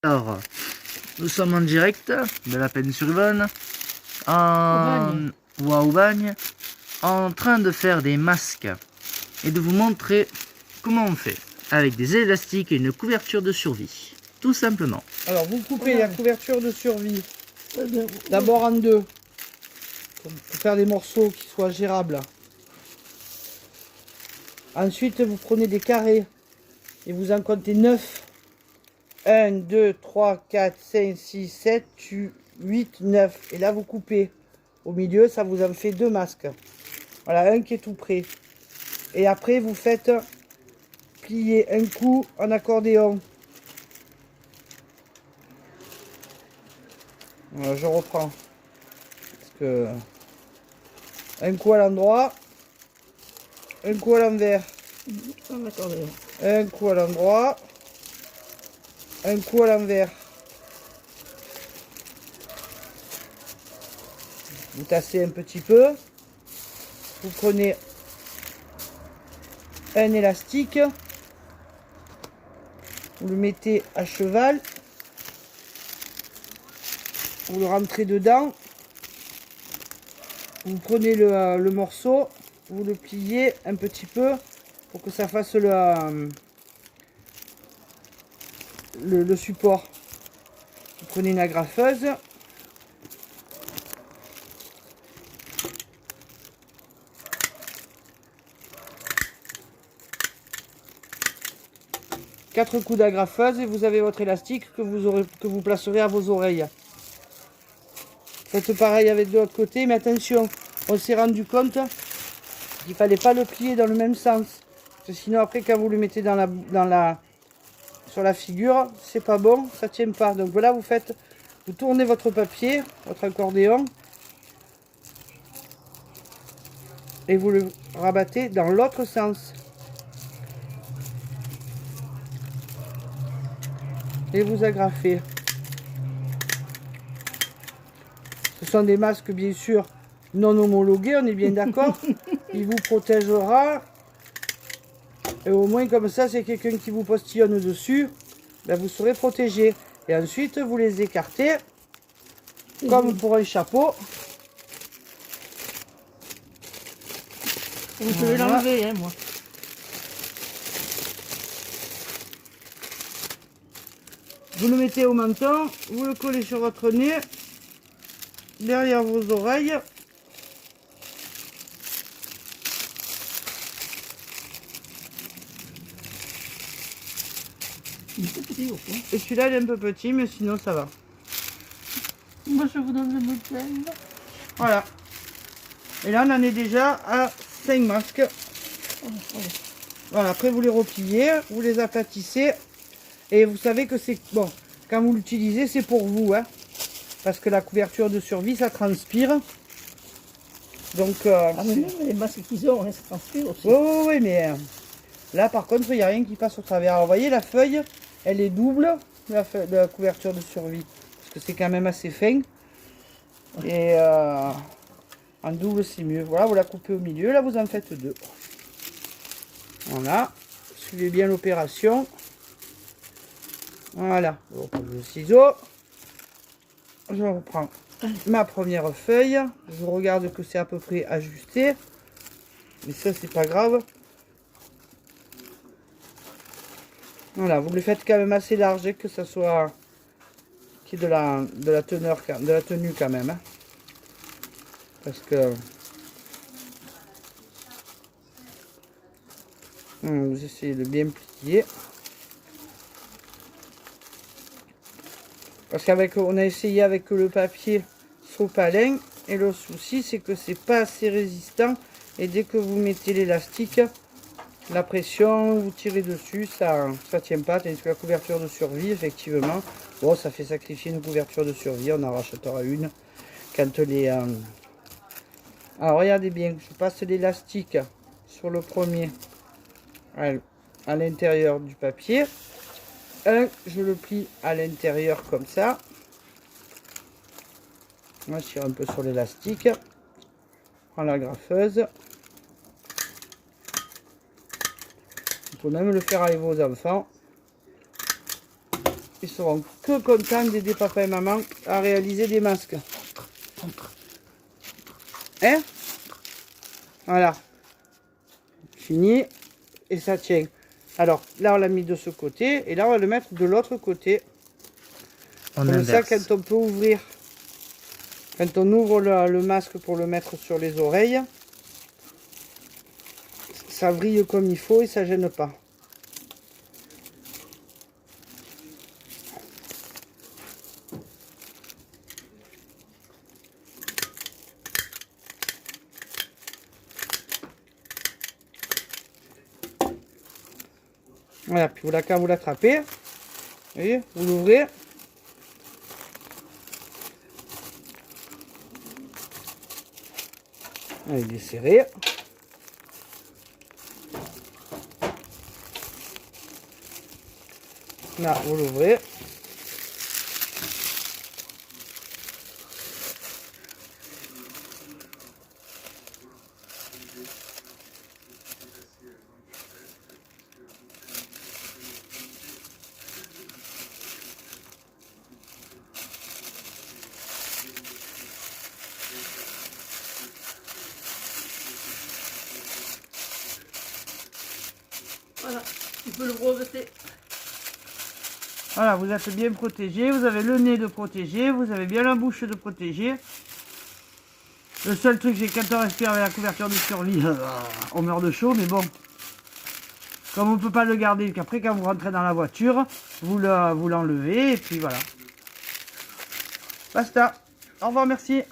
Alors, nous sommes en direct de la Peine-sur-Yvonne, ou à Aubagne, en train de faire des masques et de vous montrer comment on fait avec des élastiques et une couverture de survie, tout simplement. Alors vous coupez la couverture de survie d'abord en deux pour faire des morceaux qui soient gérables. Ensuite vous prenez des carrés et vous en comptez 9. 1, 2, 3, 4, 5, 6, 7, 8, 9. Et là vous coupez au milieu, ça vous en fait 2 masques. Voilà, un qui est tout prêt. Et après vous faites plier un coup en accordéon. Voilà, je reprends. Parce que un coup à l'endroit, un coup à l'envers. Un coup à l'endroit, un coup à l'envers. Vous tassez un petit peu. Vous prenez un élastique. Vous le mettez à cheval. Vous le rentrez dedans. Vous prenez le morceau. Vous le pliez un petit peu pour que ça fasse le support. Vous prenez une agrafeuse. Quatre coups d'agrafeuse et vous avez votre élastique que vous placerez à vos oreilles. Faites pareil avec de l'autre côté, mais attention, on s'est rendu compte qu'il ne fallait pas le plier dans le même sens. Parce que sinon après quand vous le mettez sur la figure, c'est pas bon, ça tient pas. Donc voilà, vous tournez votre papier, votre accordéon, et vous le rabattez dans l'autre sens. Et vous agrafez. Ce sont des masques bien sûr non homologués, on est bien d'accord. Il vous protégera. Et au moins comme ça, c'est quelqu'un qui vous postillonne dessus, ben vous serez protégé. Et ensuite, vous les écartez comme pour un chapeau. Je vais l'enlever, hein, moi. Vous le mettez au menton, vous le collez sur votre nez, derrière vos oreilles. Et celui-là, il est un peu petit, mais sinon, ça va. Moi, je vous donne le modèle. Voilà. Et là, on en est déjà à 5 masques. Voilà, après, vous les repliez, vous les aplatissez. Et vous savez que c'est... Bon, quand vous l'utilisez, c'est pour vous, hein. Parce que la couverture de survie, ça transpire. Donc... Ah mais même les masques qu'ils ont, hein, ça transpire aussi. Oui, mais... là, par contre, il n'y a rien qui passe au travers. Alors, vous voyez, la feuille, elle est double, de la couverture de survie. Parce que c'est quand même assez fin. Et en double, c'est mieux. Voilà, vous la coupez au milieu. Là, vous en faites 2. Voilà. Suivez bien l'opération. Voilà. Je reprends le ciseau. Je reprends ma première feuille. Je regarde que c'est à peu près ajusté. Mais ça, c'est pas grave. Voilà, vous le faites quand même assez large, que ça soit qu'il y ait de la teneur, de la tenue quand même. Hein. Parce que vous essayez de bien plier. Parce qu'on a essayé avec le papier sopalin et le souci c'est que c'est pas assez résistant et dès que vous mettez l'élastique, la pression, vous tirez dessus, ça tient pas, tandis que la couverture de survie, effectivement, bon, ça fait sacrifier une couverture de survie, on en rachètera une quand les... Alors regardez bien, je passe l'élastique sur le premier à l'intérieur du papier. Je le plie à l'intérieur comme ça. Moi, je tire un peu sur l'élastique. Je prends la graffeuse. Vous pouvez même le faire avec vos enfants. Ils seront que contents d'aider papa et maman à réaliser des masques. Hein? Voilà. Fini. Et ça tient. Alors, là, on l'a mis de ce côté. Et là, on va le mettre de l'autre côté. On Comme ça, inverse. quand on peut ouvrir, quand on ouvre le masque pour le mettre sur les oreilles, ça brille comme il faut et ça gêne pas. Voilà, puis voilà, quand vous l'attrapez, vous voyez, vous l'ouvrez. Il est serré. Là, vous l'ouvrez. Voilà, tu peux le breveter. Voilà, vous êtes bien protégé, vous avez le nez de protégé, vous avez bien la bouche de protégé. Le seul truc, c'est quand on respire avec la couverture de survie, on meurt de chaud, mais bon. Comme on ne peut pas le garder, qu'après quand vous rentrez dans la voiture, vous l'enlevez et puis voilà. Basta. Au revoir, merci.